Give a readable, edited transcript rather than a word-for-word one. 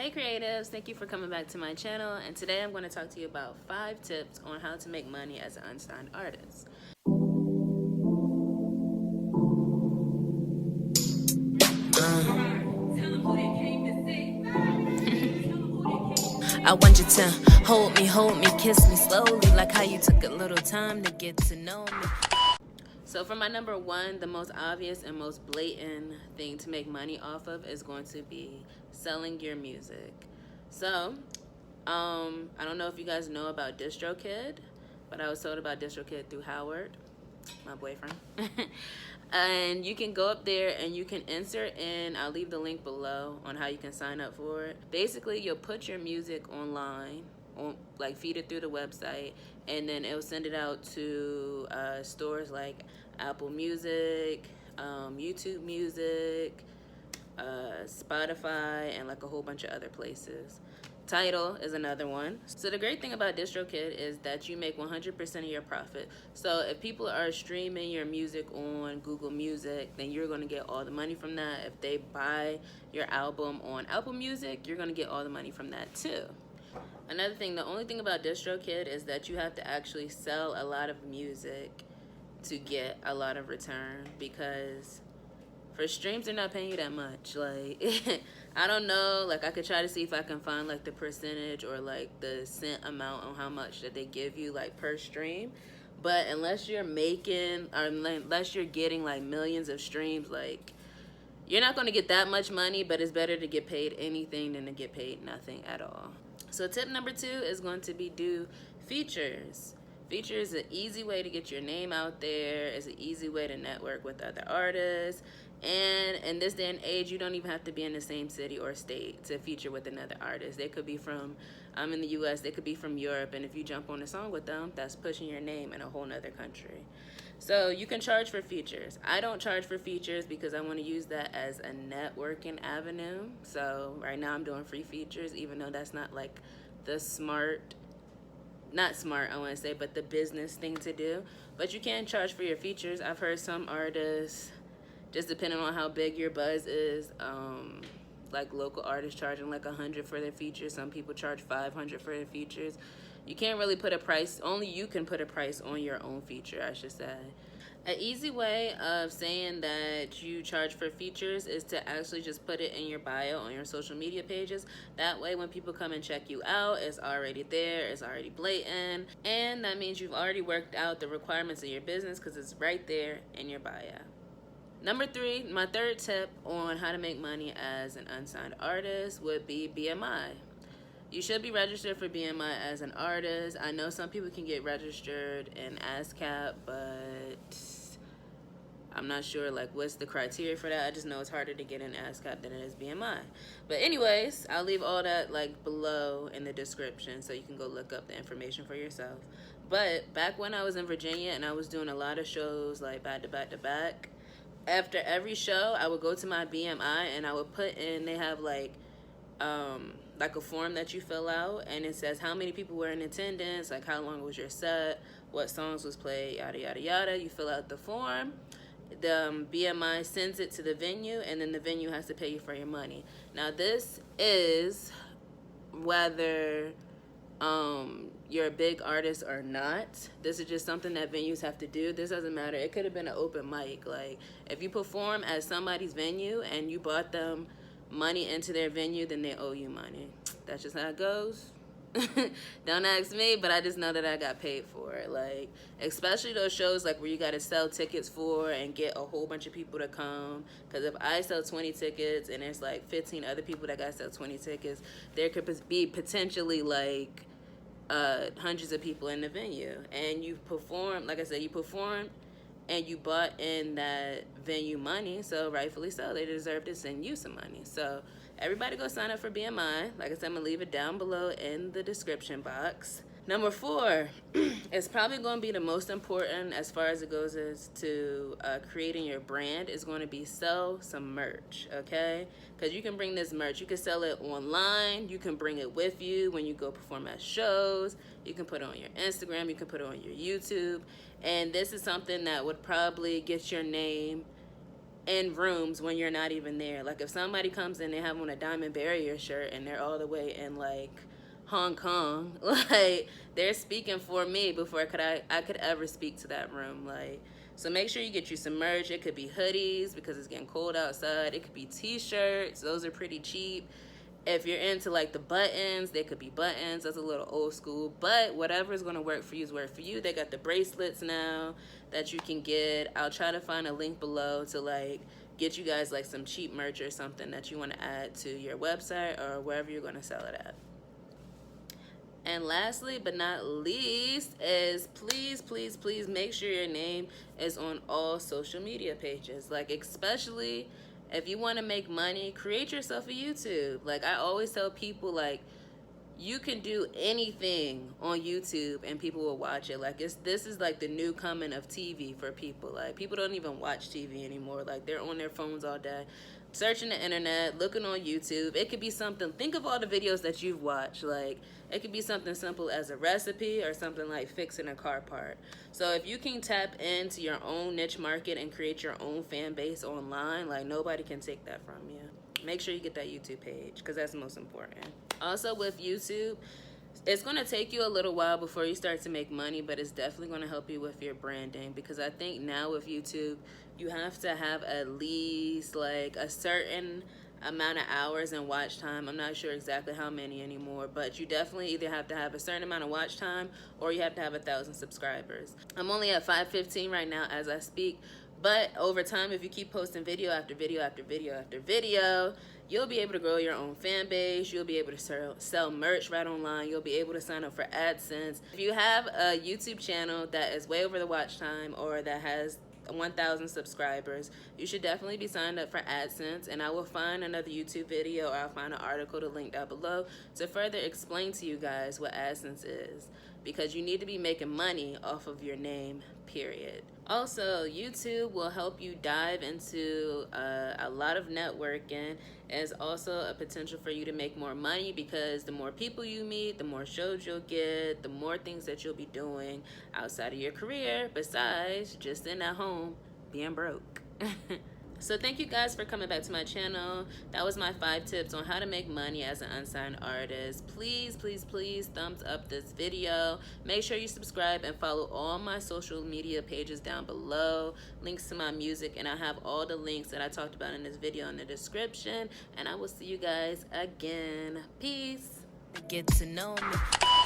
Hey creatives, thank you for coming back to my channel, and today I'm going to talk to you about 5 tips on how to make money as an unsigned artist. I want you to hold me, kiss me slowly, like how you took a little time to get to know me. So for my number 1, the most obvious and most blatant thing to make money off of is going to be selling your music. So, I don't know if you guys know about DistroKid, but I was told about DistroKid through Howard, my boyfriend. And you can go up there and you can insert in, I'll leave the link below on how you can sign up for it. Basically, you'll put your music online, like feed it through the website, and then it'll send it out to stores like Apple Music, YouTube Music, Spotify, and like a whole bunch of other places. Tidal is another one. So the great thing about DistroKid is that you make 100% of your profit. So if people are streaming your music on Google Music, then you're going to get all the money from that. If they buy your album on Apple Music, you're going to get all the money from that too. Another thing, the only thing about DistroKid is that you have to actually sell a lot of music to get a lot of return, because for streams they're not paying you that much. Like I don't know, like I could try to see if I can find like the percentage or like the cent amount on how much that they give you like per stream, but unless you're making, or unless you're getting like millions of streams, like you're not going to get that much money. But it's better to get paid anything than to get paid nothing at all. So tip number 2 is going to be do features. Features is an easy way to get your name out there. It's an easy way to network with other artists. And in this day and age, you don't even have to be in the same city or state to feature with another artist. They could be from, I'm in the US, they could be from Europe, and if you jump on a song with them, that's pushing your name in a whole nother country. So you can charge for features. I don't charge for features because I want to use that as a networking avenue. So right now I'm doing free features, even though that's not like the not smart, I want to say, but the business thing to do. But you can charge for your features. I've heard some artists, just depending on how big your buzz is, like local artists charging like $100 for their features. Some people charge $500 for their features. You can't really put a price, only you can put a price on your own feature, I should say. An easy way of saying that you charge for features is to actually just put it in your bio on your social media pages. That way when people come and check you out, it's already there, it's already blatant, and that means you've already worked out the requirements of your business because it's right there in your bio. Number 3, my third tip on how to make money as an unsigned artist would be BMI. You should be registered for BMI as an artist. I know some people can get registered in ASCAP, but I'm not sure like what's the criteria for that. I just know it's harder to get in ASCAP than it is BMI. But anyways, I'll leave all that like below in the description so you can go look up the information for yourself. But back when I was in Virginia and I was doing a lot of shows like back to back to back, after every show I would go to my BMI and I would put in, they have like a form that you fill out, and it says how many people were in attendance, like how long was your set, what songs was played, yada yada yada. You fill out the form, the BMI sends it to the venue, and then the venue has to pay you for your money. Now this is whether you're a big artist or not. This is just something that venues have to do. This doesn't matter. It could have been an open mic. Like if you perform at somebody's venue and you bought them money into their venue, then they owe you money. That's just how it goes. Don't ask me, but I just know that I got paid for it. Like especially those shows like where you got to sell tickets for and get a whole bunch of people to come, because if I sell 20 tickets and there's like 15 other people that got to sell 20 tickets, there could be potentially like hundreds of people in the venue, and you perform, like I said, you perform and you bought in that venue money, so rightfully so, they deserve to send you some money. So everybody go sign up for BMI. Like I said, I'm gonna leave it down below in the description box. Number 4 is probably going to be the most important as far as it goes as to creating your brand, is going to be sell some merch, okay? Because you can bring this merch, you can sell it online, you can bring it with you when you go perform at shows, you can put it on your Instagram, you can put it on your YouTube, and this is something that would probably get your name in rooms when you're not even there. Like if somebody comes in, they have on a Diamond Barrier shirt and they're all the way in like Hong Kong, like they're speaking for me before I could ever speak to that room. Like, so make sure you get you some merch. It could be hoodies because it's getting cold outside. It could be t-shirts. Those are pretty cheap. If you're into like the buttons, they could be buttons. That's a little old school, but whatever is going to work for you is work for you. They got the bracelets now that you can get. I'll try to find a link below to like get you guys like some cheap merch or something that you want to add to your website or wherever you're going to sell it at. And lastly but not least is please make sure your name is on all social media pages. Like especially if you want to make money, create yourself a YouTube. Like I always tell people, like you can do anything on YouTube and people will watch it. Like this is like the new coming of TV for people. Like people don't even watch TV anymore. Like they're on their phones all day, searching the internet, looking on YouTube. It could be something, think of all the videos that you've watched. Like it could be something simple as a recipe or something like fixing a car part. So if you can tap into your own niche market and create your own fan base online, like nobody can take that from you. Make sure you get that YouTube page because that's the most important. Also with YouTube, it's going to take you a little while before you start to make money, but it's definitely going to help you with your branding, because I think now with YouTube, you have to have at least like a certain amount of hours in watch time. I'm not sure exactly how many anymore, but you definitely either have to have a certain amount of watch time or you have to have 1,000 subscribers. I'm only at 515 right now as I speak, but over time, if you keep posting video after video after video after video, you'll be able to grow your own fan base. You'll be able to sell merch right online. You'll be able to sign up for Adsense. If you have a YouTube channel that is way over the watch time or that has 1,000 subscribers, you should definitely be signed up for Adsense, and I will find another YouTube video or I'll find an article to link down below to further explain to you guys what Adsense is, because you need to be making money off of your name, period. Also, YouTube will help you dive into a lot of networking. As also a potential for you to make more money, because the more people you meet, the more shows you'll get, the more things that you'll be doing outside of your career besides just sitting at home being broke. So thank you guys for coming back to my channel. That was my 5 tips on how to make money as an unsigned artist. Please thumbs up this video. Make sure you subscribe and follow all my social media pages down below. Links to my music, and I have all the links that I talked about in this video in the description. And I will see you guys again. Peace. Get to know me.